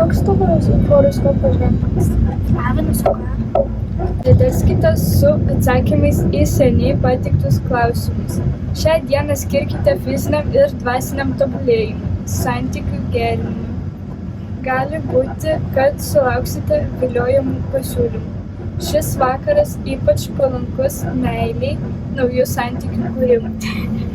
Koks tavo horoskopo ženklas? Avinas, o ką? Pridėskite su atsakymais į seniai pateiktus klausimus. Šią dieną skirkite fiziniam ir dvasiniam tobulėjimui, santykių gerinimui. Gali būti, kad sulauksite viliojamų pasiūlymų. Šis vakaras ypač palankus meilei, naujų santykių kūrimui.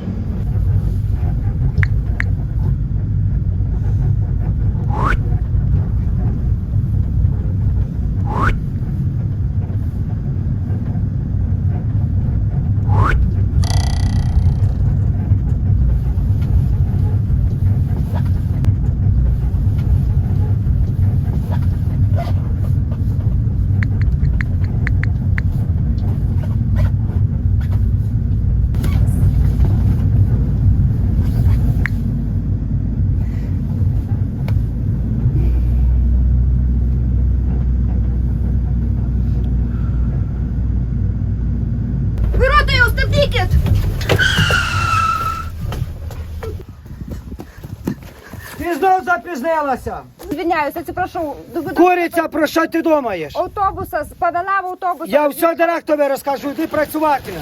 Vairuotojau, stabdykit! Ти знов запізнилася. Звиняюсь, аtsiprašau. Куриця, про що ти думаєш? Autobusas, pavėlavo autobusas. Я все директору розкажу, йди працювати.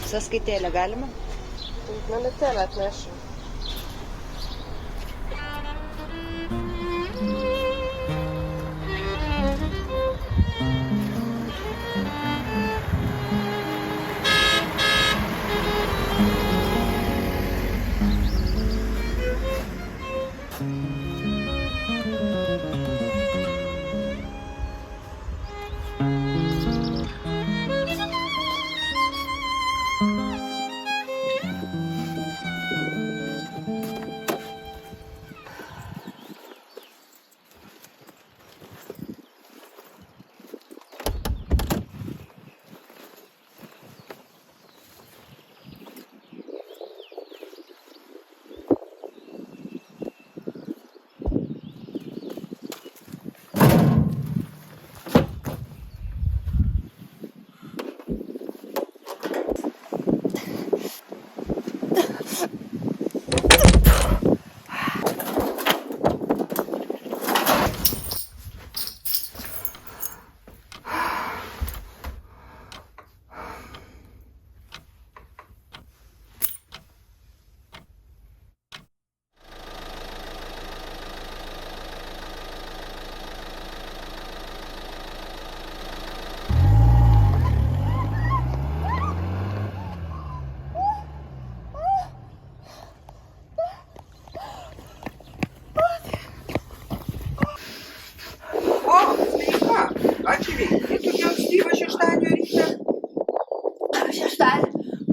Sąskaitėlę galima? Minutėlę atnešiu.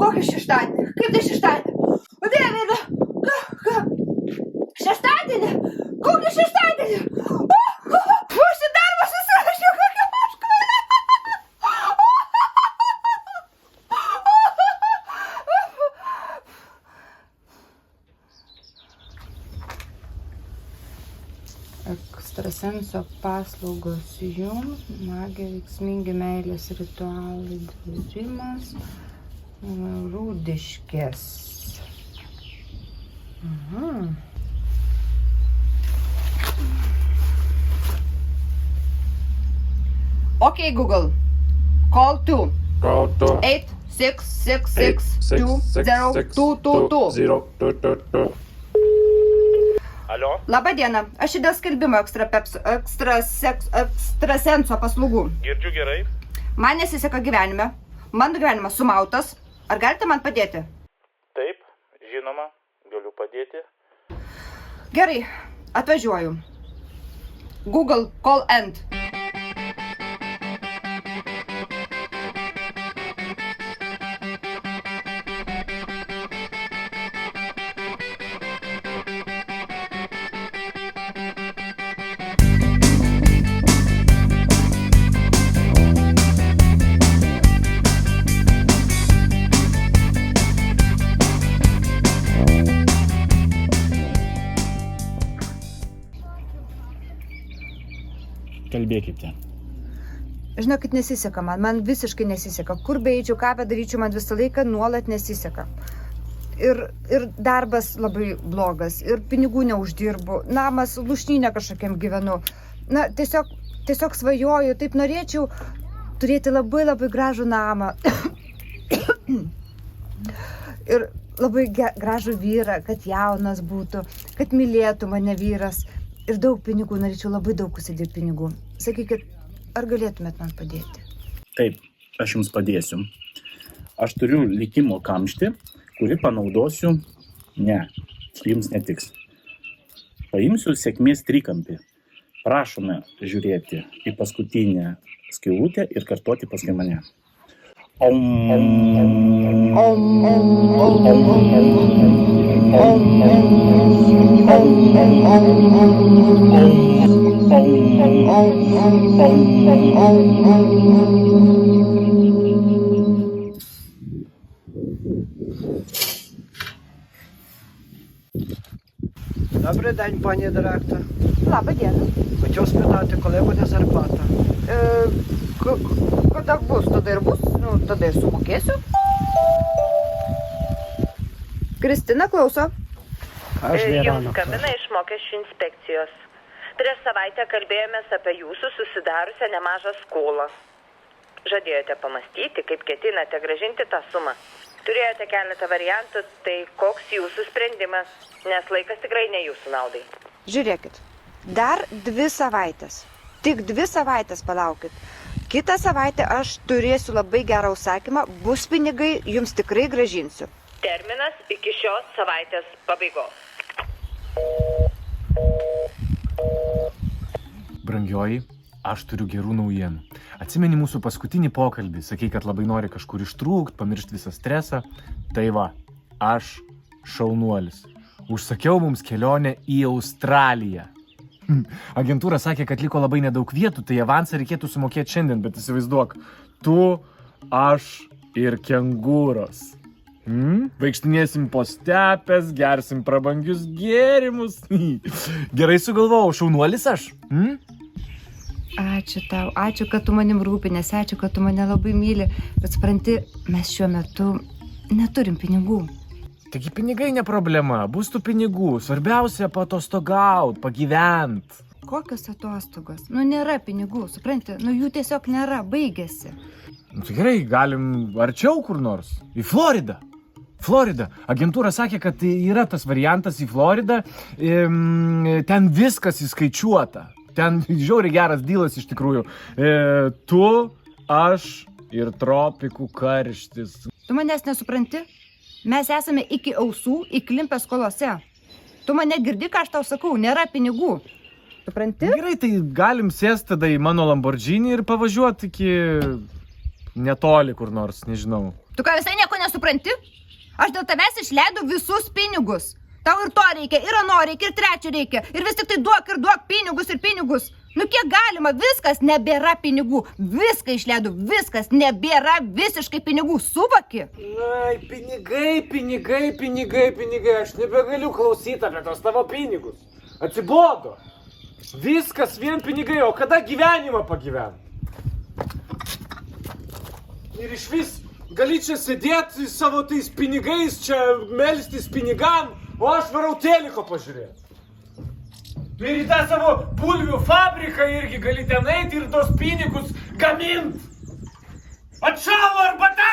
Kokį šeštadienį? Kaip tai šeštadienį? O Dieve, šeštadienį? Kokį šeštadienį? Aš į darbą susirašiau, kokią aš ekstrasenso paslaugos jums, magija veiksmingi meilės ritualai, draudimas, Rūdiškės. Okay, Google. Call 2. Call 2. 866620222. Alio? Labadiena, aš dėl skelbimo ekstrasenso paslaugų. Girdžiu gerai. Man nesiseka gyvenime. Mano gyvenimas sumautas. Ar galite man padėti? Taip, žinoma, galiu padėti. Gerai, atvažiuoju. Google, call end. Kalbėkite. Žinokit, nesiseka man visiškai nesiseka. Kur beeičiau, ką bedaryčiau, man visą laiką nuolat nesiseka. Ir darbas labai blogas, ir pinigų neuždirbu, namas lūšnynė kažkokiam gyvenu. Na, tiesiog svajoju, taip norėčiau turėti labai labai gražų namą. Ir labai gražų vyrą, kad jaunas būtų, kad mylėtų mane vyras. Ir daug pinigų, norėčiau labai daug užsidirbti pinigų. Sakykit, ar galėtumėt man padėti? Taip, aš jums padėsiu. Aš turiu likimo kamštį, kurį panaudosiu. Ne, jums netiks. Paimsiu sėkmės trikampį. Prašome žiūrėti į paskutinę skylutę ir kartoti paskui mane. Добрий день, пані директор. Labadiena. Хотів спитати, коли буде зарплата? Kada bus, tada ir bus, tada ir sumokėsiu. Kristina klauso. Jums skambina iš mokesčių inspekcijos. Prieš savaitę kalbėjomės apie jūsų susidariusią nemažą skolą. Žadėjote pamastyti, kaip ketinate grąžinti tą sumą. Turėjote keletą variantų, tai koks jūsų sprendimas, nes laikas tikrai ne jūsų naudai. Žiūrėkit, dar 2 savaitės. Tik 2 savaitės palaukit. Kitą savaitę aš turėsiu labai gerą užsakymą, bus pinigai, jums tikrai grąžinsiu. Terminas iki šios savaitės pabaigos. Brangioji, aš turiu gerų naujienų. Atsimeni mūsų paskutinį pokalbį, sakei, kad labai nori kažkur ištrūkt, pamiršti visą stresą. Tai va, aš šaunuolis. Užsakiau mums kelionę į Australiją. Agentūra sakė, kad liko labai nedaug vietų, tai avansą reikėtų sumokėti šiandien, bet įsivaizduok, tu, aš ir kengūros. Vaikštinėsim po stepes, gersim prabangius gėrimus. Gerai sugalvojau, šaunuolis aš. Ačiū tau, ačiū, kad tu manim rūpinėsi, ačiū, kad tu mane labai myli. Bet supranti, mes šiuo metu neturim pinigų. Taigi pinigai ne problema, bus tų pinigų. Svarbiausia paatostogaut, pagyvent. Kokios atostogos? Nėra pinigų, supranti, jų tiesiog nėra, baigėsi. Tai gerai, galim arčiau kur nors. Į Floridą. Florida. Agentūra sakė, kad yra tas variantas į Floridą. Ten viskas įskaičiuota. Ten žiauriai geras dylas iš tikrųjų. Tu, aš ir tropikų karštis. Tu manęs nesupranti? Mes esame iki ausų įklimpę skolose. Tu mane girdi, ką aš tau sakau, nėra pinigų. Supranti? Gerai, tai galim sėsti tada į mano Lamborghini ir pavažiuoti iki netoli kur nors, nežinau. Tu ką, visai nieko nesupranti? Aš dėl tavęs išleidau visus pinigus. Tau ir to reikia, ir ano reikia, ir trečio reikia. Ir vis tik tai duok pinigus ir pinigus. Kiek galima, viskas, nebėra pinigų. Viską išleidau, viskas, nebėra visiškai pinigų. Suvaki? Ai, pinigai. Aš nebegaliu klausyti apie tos tavo pinigus. Atsibodo. Viskas vien pinigai, o kada gyvenimą pagyvent? Ir iš vis gali čia sėdėti savo tais pinigais, čia melstis pinigam, o aš varau teliko pažiūrėti. Ir į tą savo bulvių fabriką irgi gali ten eiti ir tos pinigus gamint. Atšalo arbata!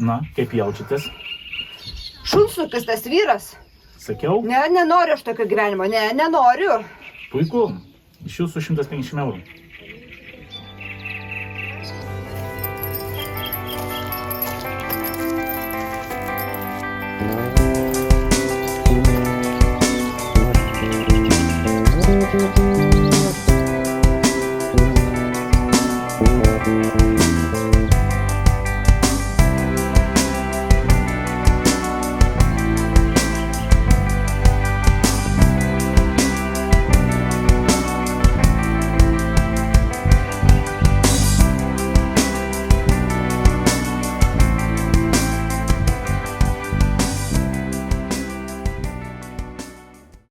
Na, kaip jaučiatės? Šunsnukis tas vyras. Sakiau? Ne, nenoriu aš tokio gyvenimo, nenoriu. Puiku. Iš jūsų 150 eurų. Thank you.